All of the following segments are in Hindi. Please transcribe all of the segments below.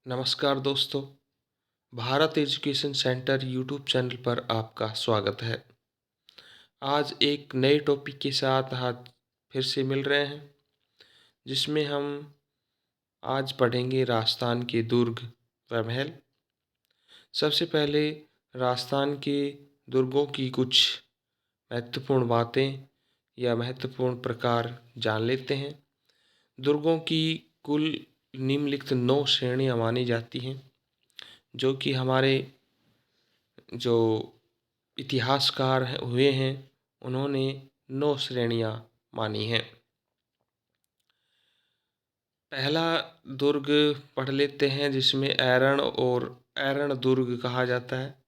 नमस्कार दोस्तों, Bharat education centre YouTube channel पर आपका स्वागत है। आज एक नए टॉपिक के साथ आज फिर से मिल रहे हैं, जिसमें हम आज पढ़ेंगे राजस्थान के दुर्ग व महल। सबसे पहले राजस्थान के दुर्गों की कुछ महत्वपूर्ण बातें या महत्वपूर्ण प्रकार जान लेते हैं। दुर्गों की कुल निम्नलिखित 9 श्रेणियाँ मानी जाती हैं, जो कि हमारे जो इतिहासकार हुए हैं, उन्होंने 9 श्रेणियाँ मानी हैं। पहला दुर्ग पढ़ लेते हैं, जिसमें ऐरण दुर्ग कहा जाता है।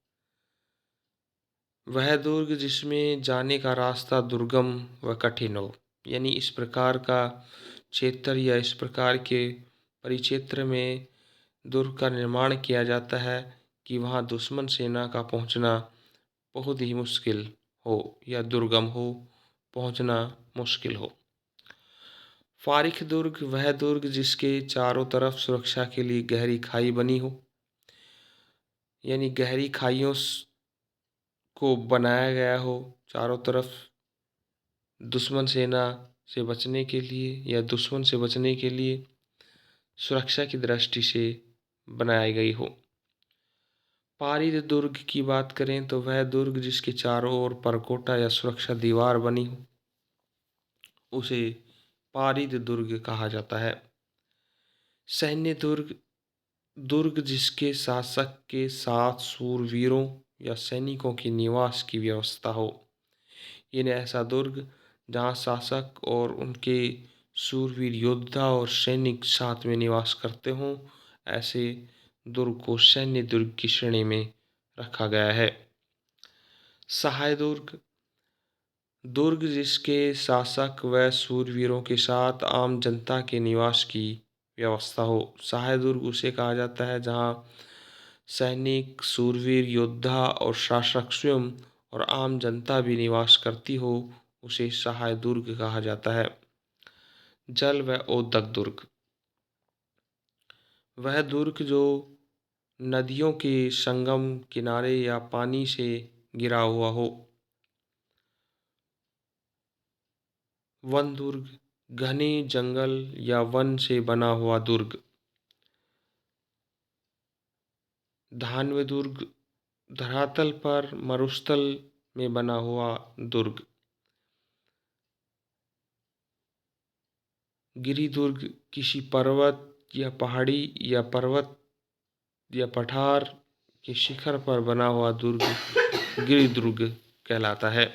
वह दुर्ग जिसमें जाने का रास्ता दुर्गम व कठिन हो, यानी इस प्रकार का क्षेत्र या इस प्रकार के परिक्षेत्र में दुर्ग का निर्माण किया जाता है कि वहाँ दुश्मन सेना का पहुँचना बहुत ही मुश्किल हो या दुर्गम हो, पहुँचना मुश्किल हो। फारिक दुर्ग वह दुर्ग जिसके चारों तरफ सुरक्षा के लिए गहरी खाई बनी हो, यानी गहरी खाइयों को बनाया गया हो चारों तरफ दुश्मन सेना से बचने के लिए या दुश्मन से बचने के लिए सुरक्षा की दृष्टि से बनाई गई हो। पारिद दुर्ग की बात करें तो वह दुर्ग जिसके चारों ओर परकोटा या सुरक्षा दीवार बनी हो, उसे पारिद दुर्ग कहा जाता है। सैन्य दुर्ग दुर्ग जिसके शासक के साथ शूरवीरों या सैनिकों के निवास की व्यवस्था हो, यानी ऐसा दुर्ग जहाँ शासक और उनके शूरवीर योद्धा और सैनिक साथ में निवास करते हों, ऐसे दुर्ग को सैन्य दुर्ग की श्रेणी में रखा गया है। सहाय दुर्ग दुर्ग जिसके शासक व शूरवीरों के साथ आम जनता के निवास की व्यवस्था हो। सहाय दुर्ग उसे कहा जाता है जहाँ सैनिक, शूरवीर, योद्धा और शासक स्वयं और आम जनता भी निवास करती हो, उसे सहाय दुर्ग कहा जाता है। जल व ओदक दुर्ग वह दुर्ग जो नदियों के संगम किनारे या पानी से घिरा हुआ हो। वन दुर्ग घने जंगल या वन से बना हुआ दुर्ग। धान्व दुर्ग धरातल पर मरुस्थल में बना हुआ दुर्ग। गिरि दुर्ग किसी पर्वत या पहाड़ी या पर्वत या पठार के शिखर पर बना हुआ दुर्ग गिरि दुर्ग कहलाता है।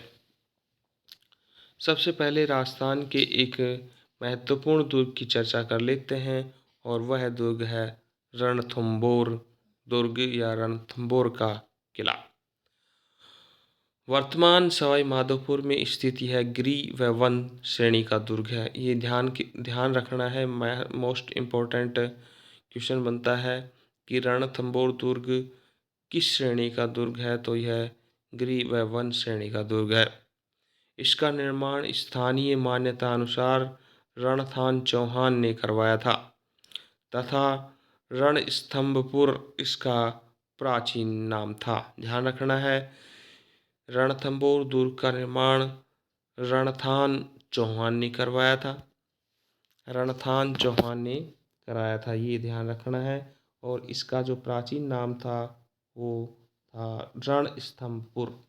सबसे पहले राजस्थान के एक महत्वपूर्ण दुर्ग की चर्चा कर लेते हैं, और वह दुर्ग है रणथंभौर दुर्ग या रणथंभौर का किला। वर्तमान सवाई माधोपुर में स्थित यह गिरि व वन श्रेणी का दुर्ग है। ये ध्यान रखना है, मोस्ट इम्पोर्टेंट क्वेश्चन बनता है कि रणथंभौर दुर्ग किस श्रेणी का दुर्ग है, तो यह गिरि व वन श्रेणी का दुर्ग है। इसका निर्माण स्थानीय मान्यता अनुसार रणथान चौहान ने करवाया था तथा रणस्तंभपुर इसका प्राचीन नाम था। ध्यान रखना है, रणथंभौर दुर्ग का निर्माण रणथान चौहान ने करवाया था। रणथान चौहान ने कराया था, ये ध्यान रखना है। और इसका जो प्राचीन नाम था वो था रणस्तंभपुर।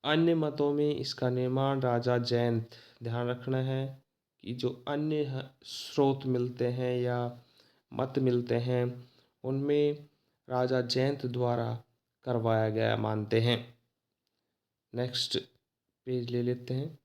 अन्य मतों में इसका निर्माण राजा जयंत, ध्यान रखना है कि जो अन्य स्रोत मिलते हैं या मत मिलते हैं, उनमें राजा जयंत द्वारा करवाया गया मानते हैं। नेक्स्ट पेज ले लेते हैं।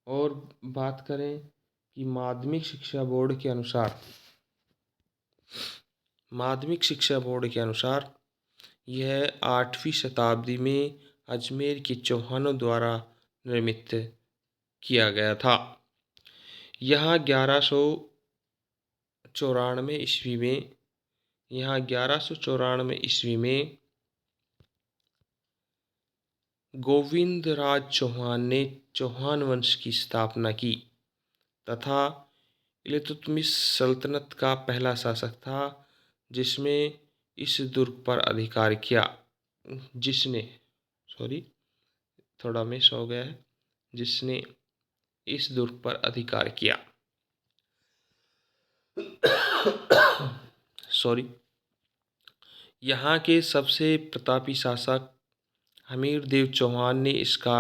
और बात करें कि माध्यमिक शिक्षा बोर्ड के अनुसार यह 8वीं शताब्दी में अजमेर के चौहानों द्वारा निर्मित किया गया था। यहाँ 1194 ईस्वी में यहाँ 1194 ईस्वी में गोविंदराज चौहान ने चौहान वंश की स्थापना की तथा इल्तुतमिश सल्तनत का पहला शासक था जिसमें इस दुर्ग पर अधिकार किया जिसने सॉरी थोड़ा मिस हो गया है जिसने इस दुर्ग पर अधिकार किया सॉरी। यहाँ के सबसे प्रतापी शासक हमीरदेव चौहान ने इसका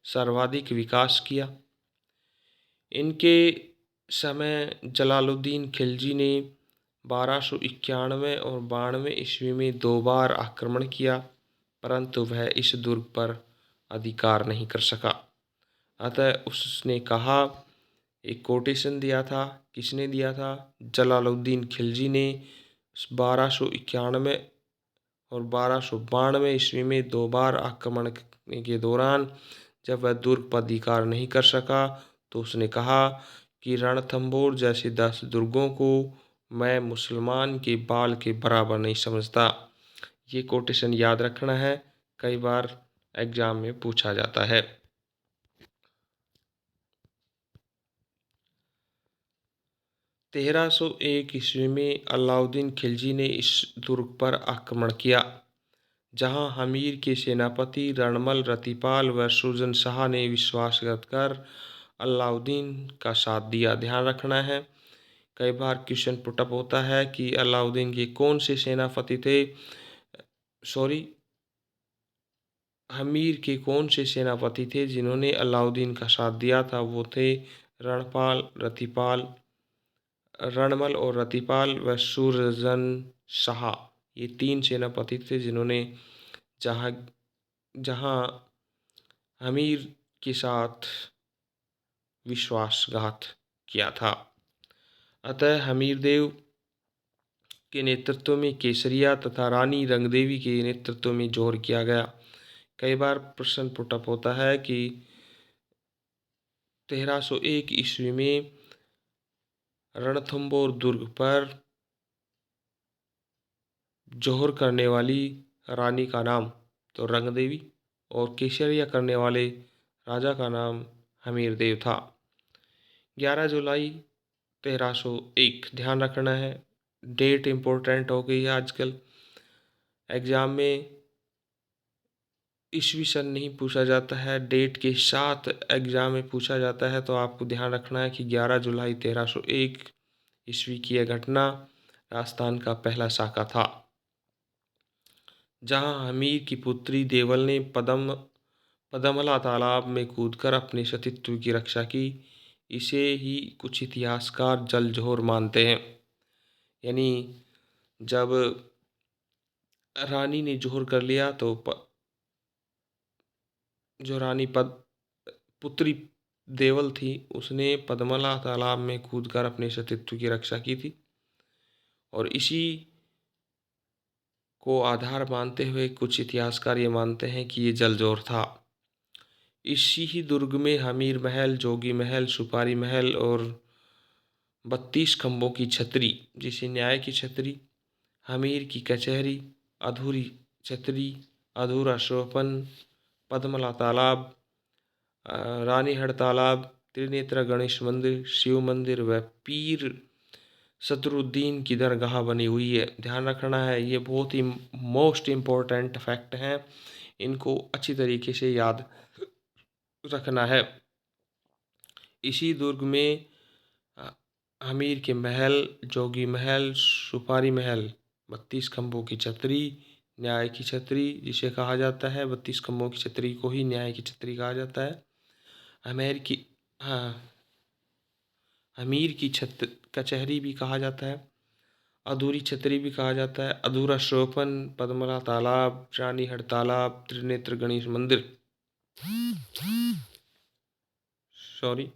सर्वाधिक विकास किया। इनके समय जलालुद्दीन खिलजी ने 1291 और 92 ईस्वी में 2 बार आक्रमण किया परंतु वह इस दुर्ग पर अधिकार नहीं कर सका। अतः उसने कहा, एक कोटेशन दिया था। किसने दिया था? जलालुद्दीन खिलजी ने 1291 और 1292 ईस्वी में 2 बार आक्रमण करने के दौरान जब वह दुर्ग पर अधिकार नहीं कर सका तो उसने कहा कि रणथंभौर जैसे 10 दुर्गों को मैं मुसलमान के बाल के बराबर नहीं समझता। ये कोटेशन याद रखना है, कई बार एग्जाम में पूछा जाता है। तेरह सौ एक ईस्वी में अलाउद्दीन खिलजी ने इस दुर्ग पर आक्रमण किया जहां हमीर के सेनापति रणमल रतिपाल व सुरजन शाह ने विश्वासघात कर अलाउद्दीन का साथ दिया। ध्यान रखना है, कई बार क्वेश्चन पुटअप होता है कि अलाउद्दीन के कौन से सेनापति थे, सॉरी हमीर के कौन से सेनापति थे जिन्होंने अलाउद्दीन का साथ दिया था। वो थे रणमल और रतिपाल व सुरजन शाह। ये 3 सेनापति थे जिन्होंने जहाँ जहाँ हमीर के साथ विश्वासघात किया था। अतः हमीरदेव के नेतृत्व में केसरिया तथा रानी रंगदेवी के नेतृत्व में जोर किया गया। कई बार प्रश्न पुटअप होता है कि 1301 ईस्वी में रणथंभौर दुर्ग पर जोहर करने वाली रानी का नाम तो रंगदेवी और केसरिया करने वाले राजा का नाम हमीरदेव था। 11 जुलाई 1301 ध्यान रखना है, डेट इम्पोर्टेंट हो गई है आजकल। एग्जाम में ईस्वी सन नहीं पूछा जाता है, डेट के साथ एग्जाम में पूछा जाता है, तो आपको ध्यान रखना है कि 11 जुलाई 1301 ईस्वी की यह घटना राजस्थान का पहला साका था जहां हमीर की पुत्री देवल ने पदमला तालाब में कूदकर अपने सतीत्व की रक्षा की। इसे ही कुछ इतिहासकार जल जोहर मानते हैं। यानी जब रानी ने जोहर कर लिया तो जो रानी पुत्री देवल थी उसने पद्मला तालाब में कूदकर अपने सतीत्व की रक्षा की थी और इसी को आधार मानते हुए कुछ इतिहासकार ये मानते हैं कि ये जलजोर था। इसी ही दुर्ग में हमीर महल, जोगी महल, सुपारी महल और 32 खंभों की छतरी जिसे न्याय की छतरी, हमीर की कचहरी, अधूरी छतरी, अधूरा सोपन, पद्मला तालाब, रानीहड़ तालाब, त्रिनेत्र गणेश मंदिर, शिव मंदिर व पीर सदरुद्दीन की दरगाह बनी हुई है। ध्यान रखना है, ये बहुत ही मोस्ट इम्पोर्टेंट फैक्ट हैं, इनको अच्छी तरीके से याद रखना है। इसी दुर्ग में हमीर के महल, जोगी महल, सुपारी महल, 32 खंभों की छतरी, न्याय की छतरी जिसे कहा जाता है, 32 खंभों की छतरी को ही न्याय की छतरी कहा जाता है। हमीर की कचहरी भी कहा जाता है, अधूरी छतरी भी कहा जाता है, अधूरा सोपन, पद्मला तालाब, रानीहड़ तालाब, त्रिनेत्र गणेश मंदिर, सॉरी